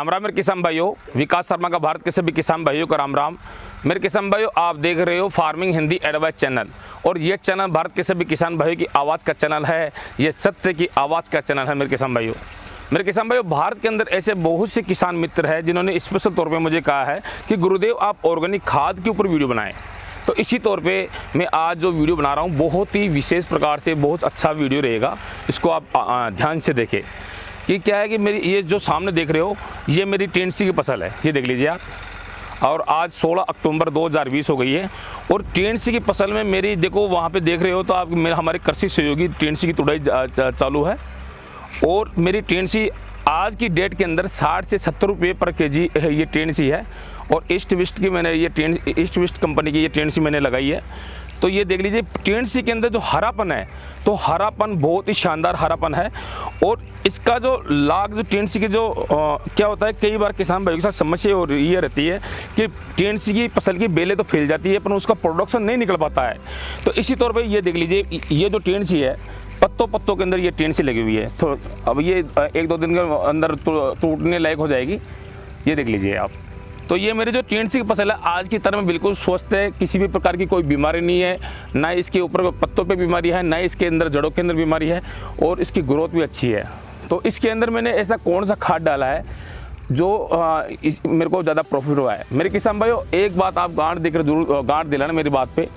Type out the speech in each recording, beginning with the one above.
राम राम मेरे किसान भाइयों, विकास शर्मा का भारत के सभी किसान भाइयों का राम राम। मेरे किसान भाइयों, आप देख रहे हो फार्मिंग हिंदी एडवाइस चैनल, और ये चैनल भारत के सभी किसान भाइयों की आवाज़ का चैनल है। ये सत्य की आवाज़ का चैनल है। मेरे किसान भाइयों, भारत के अंदर ऐसे बहुत से किसान मित्र हैं जिन्होंने स्पेशल तौर पे मुझे कहा है कि गुरुदेव आप ऑर्गेनिक खाद के ऊपर वीडियो बनाएं। तो इसी तौर पे मैं आज जो वीडियो बना रहा हूँ बहुत ही विशेष प्रकार से बहुत अच्छा वीडियो रहेगा। इसको आप ध्यान से देखें कि क्या है कि मेरी ये जो सामने देख रहे हो ये मेरी टेंसी की फसल है, ये देख लीजिए आप। और आज 16 अक्टूबर 2020 हो गई है और टेंसी की फसल में मेरी देखो वहाँ पे देख रहे हो तो आप मेरे हमारे कृषि सहयोगी टेंसी की तुड़ाई चालू है। और मेरी टेंसी आज की डेट के अंदर 60 से 70 रुपये पर केजी ये टेंसी है। और ईस्ट वेस्ट की मैंने ये ईस्ट वेस्ट कंपनी की ये टेंसी मैंने लगाई है। तो ये देख लीजिए टेंसी के अंदर जो हरापन है, तो हरापन बहुत ही शानदार हरापन है। और इसका जो लाग जो टेंसी के जो क्या होता है, कई बार किसान भाइयों के साथ समस्या और ये रहती है कि टेंसी की फसल की बेलें तो फैल जाती है पर उसका प्रोडक्शन नहीं निकल पाता है। तो इसी तौर पर ये देख लीजिए ये जो टेंसी है पत्तों के अंदर ये टेंसी लगी हुई है। तो अब ये 1-2 दिन के अंदर टूटने लायक हो जाएगी, ये देख लीजिए आप। तो ये मेरी जो टेंसी की फसल है आज की तरह में बिल्कुल स्वस्थ है, किसी भी प्रकार की कोई बीमारी नहीं है, ना इसके ऊपर पत्तों पे बीमारी है, ना इसके अंदर जड़ों के अंदर बीमारी है, और इसकी ग्रोथ भी अच्छी है। तो इसके अंदर मैंने ऐसा कौन सा खाद डाला है जो मेरे को ज़्यादा प्रॉफिट हुआ है। मेरे किसान भाइयों, एक बात आप गांठ देकर जरूर गांठ दिलाना मेरी बात पे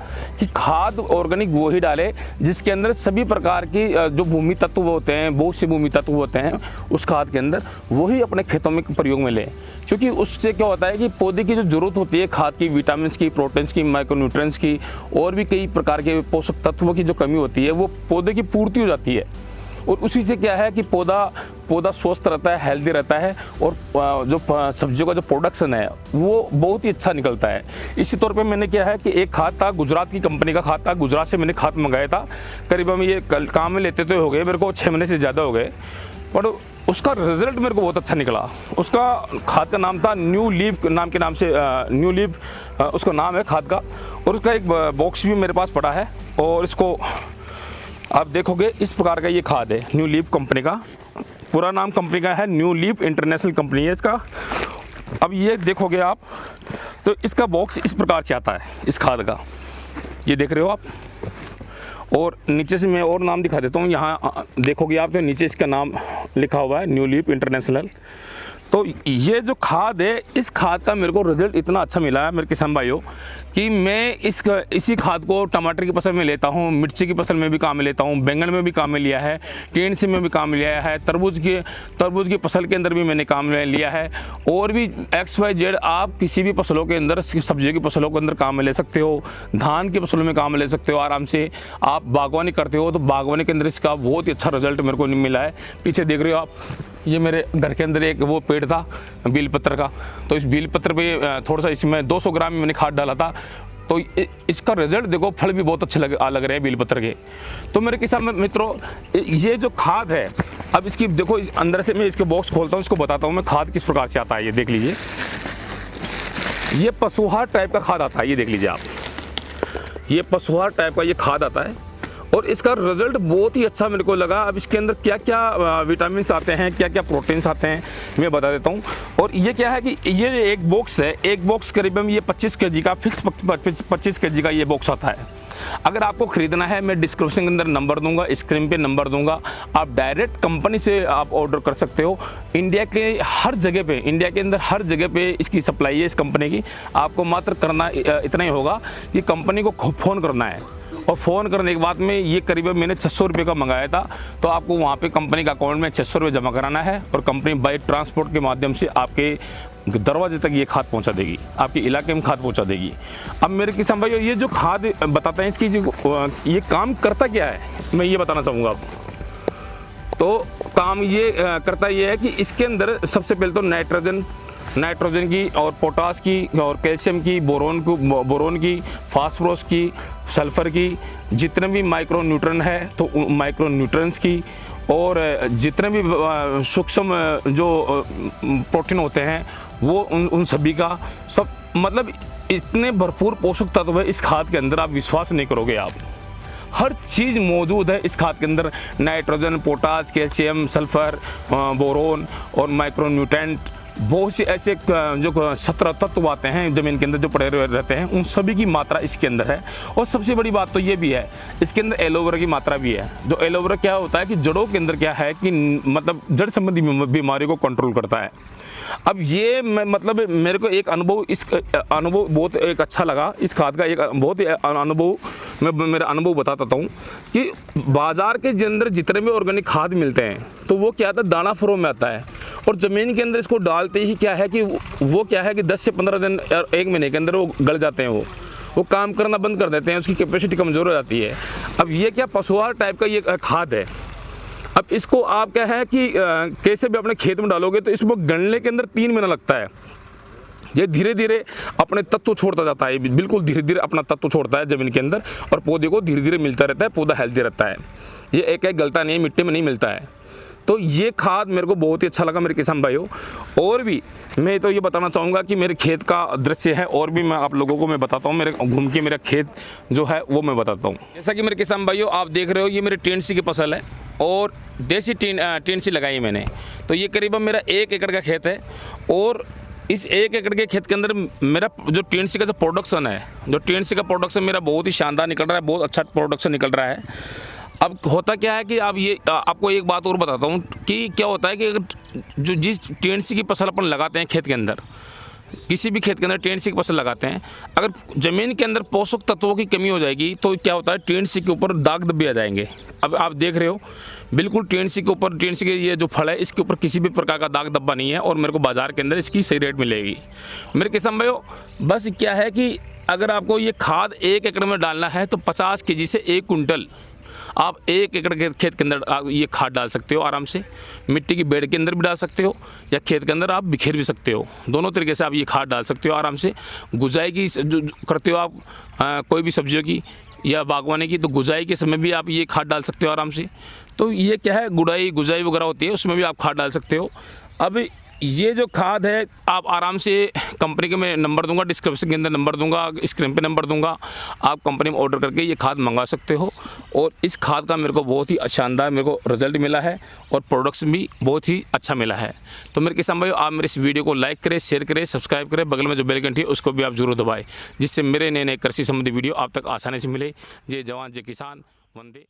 कि खाद ऑर्गेनिक वो ही डाले जिसके अंदर सभी प्रकार की जो भूमि तत्व होते हैं, बहुत से भूमि तत्व होते हैं उस खाद के अंदर, वही अपने खेतों में प्रयोग में लें। क्योंकि उससे क्या होता है कि पौधे की जो ज़रूरत होती है खाद की, विटामिन की, प्रोटीन्स की, माइक्रोन्यूट्रिएंट्स की और भी कई प्रकार के पोषक तत्वों की जो कमी होती है वो पौधे की पूर्ति हो जाती है। और उसी से क्या है कि पौधा स्वस्थ रहता है, हेल्दी रहता है, और जो सब्जियों का जो प्रोडक्शन है वो बहुत ही अच्छा निकलता है। इसी तौर पे मैंने क्या है कि एक खाद था, गुजरात की कंपनी का खाद था, गुजरात से मैंने खाद मंगाया था। करीबन ये काम में लेते तो हो गए मेरे को 6 महीने से ज़्यादा हो गए, पर उसका रिजल्ट मेरे को बहुत अच्छा निकला। उसका खाद का नाम था न्यू लीफ नाम के नाम से, न्यू लीफ उसका नाम है खाद का। और उसका एक बॉक्स भी मेरे पास पड़ा है, और इसको आप देखोगे इस प्रकार का ये खाद है न्यू लीफ कंपनी का। पूरा नाम कंपनी का है न्यू लीफ इंटरनेशनल कंपनी है इसका। अब ये देखोगे आप तो इसका बॉक्स इस प्रकार से आता है इस खाद का, ये देख रहे हो आप। और नीचे से मैं और नाम दिखा देता हूँ, यहाँ देखोगे आप तो नीचे इसका नाम लिखा हुआ है न्यू लीफ इंटरनेशनल। तो ये जो खाद है इस खाद का मेरे को रिजल्ट इतना अच्छा मिला है मेरे किसान भाइयों कि मैं इसी खाद को टमाटर की फसल में लेता हूँ, मिर्ची की फसल में भी काम में लेता हूँ, बैंगन में भी काम में लिया है, टेंसी में भी काम में लिया है, तरबूज की फसल के अंदर भी मैंने काम में लिया है। और भी XYZ आप किसी भी फसलों के अंदर, सब्जियों की फसलों के अंदर काम में ले सकते हो, धान की फसलों में काम में ले सकते हो आराम से। आप बागवानी करते हो तो बागवानी के अंदर इसका बहुत ही अच्छा रिजल्ट मेरे को मिला है। पीछे देख रहे हो आप, ये मेरे घर के अंदर एक वो पेड़ था बेलपत्र का, तो इस बेलपत्र पे थोड़ा सा इसमें 200 ग्राम मैंने खाद डाला था। तो इसका रिजल्ट देखो, फल भी बहुत अच्छे लग रहे हैं बेलपत्र के। तो मेरे किसान मित्रों, ये जो खाद है, अब इसकी देखो अंदर से मैं इसके बॉक्स खोलता हूँ, इसको बताता हूँ मैं खाद किस प्रकार से आता है। ये देख लीजिए, ये पशुहार टाइप का खाद आता है, ये देख लीजिए आप, ये पशुहार टाइप का ये खाद आता है। और इसका रिजल्ट बहुत ही अच्छा मेरे को लगा। अब इसके अंदर क्या क्या विटामिन आते हैं, क्या क्या प्रोटीन्स आते हैं, मैं बता देता हूँ। और ये क्या है कि ये एक बॉक्स है, एक बॉक्स करीबन ये 25 kg का फिक्स 25 kg का ये बॉक्स आता है। अगर आपको ख़रीदना है मैं डिस्क्रिप्शन के अंदर नंबर दूंगा, स्क्रीन पे नंबर दूंगा, आप डायरेक्ट कंपनी से आप ऑर्डर कर सकते हो। इंडिया के हर जगह पे, इंडिया के अंदर हर जगह पे इसकी सप्लाई है इस कंपनी की। आपको मात्र करना इतना ही होगा कि कंपनी को फ़ोन करना है, और फ़ोन करने के बाद में ये करीबन मैंने 600 रुपये का मंगाया था। तो आपको वहाँ पे कंपनी का अकाउंट में 600 रुपये जमा कराना है, और कंपनी बाई ट्रांसपोर्ट के माध्यम से आपके दरवाजे तक ये खाद पहुँचा देगी, आपके इलाके में खाद पहुँचा देगी। अब मेरे किसान भाइयों, ये जो खाद बताते हैं इसकी ये काम करता क्या है, मैं ये बताना चाहूँगा आपको। तो काम ये करता ये है कि इसके अंदर सबसे पहले तो नाइट्रोजन की और पोटास की और कैल्शियम की, बोरोन की, फास्फोरस की, सल्फर की, जितने भी माइक्रो न्यूट्रन है तो माइक्रो न्यूट्रंस की, और जितने भी सूक्ष्म जो प्रोटीन होते हैं वो उन सभी का सब, मतलब इतने भरपूर पोषक तत्व है इस खाद के अंदर, आप विश्वास नहीं करोगे। आप हर चीज़ मौजूद है इस खाद के अंदर, nitrogen, potash, calcium, sulphur, boron और माइक्रोन्यूट्रेंट बहुत से ऐसे जो 17 तत्व आते हैं ज़मीन के अंदर जो पड़े हुए रहते हैं, उन सभी की मात्रा इसके अंदर है। और सबसे बड़ी बात तो ये भी है, इसके अंदर एलोवेरा की मात्रा भी है। जो एलोवेरा क्या होता है कि जड़ों के अंदर क्या है कि मतलब जड़ संबंधी बीमारी को कंट्रोल करता है। अब ये मतलब मेरे को एक अनुभव, इस अनुभव बहुत एक अच्छा लगा। इस खाद का एक बहुत ही अनुभव मैं मेरा अनुभव बताता हूँ कि बाज़ार के अंदर जितने भी ऑर्गेनिक खाद मिलते हैं तो वो क्या आता है, दाना फॉर्म में आता है। और ज़मीन के अंदर इसको डालते ही क्या है कि वो क्या है कि 10 से 15 दिन और 1 महीने के अंदर वो गल जाते हैं, वो काम करना बंद कर देते हैं, उसकी कैपेसिटी कमज़ोर हो जाती है। अब ये क्या पशुआहार टाइप का ये खाद है। अब इसको आप क्या है कि कैसे भी अपने खेत में डालोगे तो इसको गलने के अंदर 3 महीना लगता है। ये धीरे धीरे अपने तत्व छोड़ता जाता है, बिल्कुल धीरे धीरे अपना तत्व छोड़ता है ज़मीन के अंदर, और पौधे को धीरे धीरे मिलता रहता है, पौधा हेल्दी रहता है। ये एक गलता नहीं है, मिट्टी में नहीं मिलता है। तो ये खाद मेरे को बहुत ही अच्छा लगा मेरे किसान भाइयों। और भी मैं तो ये बताना चाहूँगा कि मेरे खेत का दृश्य है, और भी मैं आप लोगों को मैं बताता हूँ, मेरे घूम के मेरा खेत जो है वो मैं बताता हूँ। जैसा कि मेरे किसान भाइयों आप देख रहे हो, ये मेरे टेंसी की फसल है और देसी टेंसी लगाई मैंने। तो ये करीबन मेरा 1 एकड़ का खेत है, और इस 1 एकड़ के खेत के अंदर मेरा जो टेंसी का जो प्रोडक्शन है, जो टेंसी का प्रोडक्शन मेरा बहुत ही शानदार निकल रहा है, बहुत अच्छा प्रोडक्शन निकल रहा है। अब होता क्या है कि अब ये आपको एक बात और बताता हूँ कि क्या होता है कि अगर जो जिस टेंसी की फसल अपन लगाते हैं खेत के अंदर, किसी भी खेत के अंदर टेंसी की फसल लगाते हैं, अगर ज़मीन के अंदर पोषक तत्वों की कमी हो जाएगी तो क्या होता है, टेंसी के ऊपर दाग धब्बे आ जाएंगे। अब आप देख रहे हो बिल्कुल टेंसी के ऊपर, टेंसी के ये जो फल है इसके ऊपर किसी भी प्रकार का दाग धब्बा नहीं है, और मेरे को बाज़ार के अंदर इसकी सही रेट मिलेगी। मेरे किसान भाइयों बस क्या है कि अगर आपको ये खाद 1 एकड़ में डालना है तो 50 kg से 1 कुंटल आप 1 एकड़ के खेत के अंदर ये खाद डाल सकते हो आराम से। मिट्टी की बेड के अंदर भी डाल सकते हो, या खेत के अंदर आप बिखेर भी सकते हो। दोनों तरीके से आप ये खाद डाल सकते हो आराम से। गुजाई की जो करते हो आप कोई भी सब्जियों की या बागवानी की, तो गुजाई के समय भी आप ये खाद डाल सकते हो आराम से। तो ये क्या है, गुजाई वगैरह होती है, उसमें भी आप खाद डाल सकते हो। अब ये जो खाद है आप आराम से कंपनी के मैं नंबर दूंगा, डिस्क्रिप्शन के अंदर नंबर दूंगा, स्क्रीन पे नंबर दूंगा, आप कंपनी में ऑर्डर करके ये खाद मंगा सकते हो। और इस खाद का मेरे को बहुत ही शानदार मेरे को रिजल्ट मिला है, और प्रोडक्ट्स भी बहुत ही अच्छा मिला है। तो मेरे किसान भाइयों आप मेरे इस वीडियो को लाइक करें, शेयर करें, सब्सक्राइब करें, बगल में जो बेल घंटी है उसको भी आप जरूर दबाएँ, जिससे मेरे नए नए कृषि संबंधी वीडियो आप तक आसानी से मिले। जय जवान जय किसान, वंदे।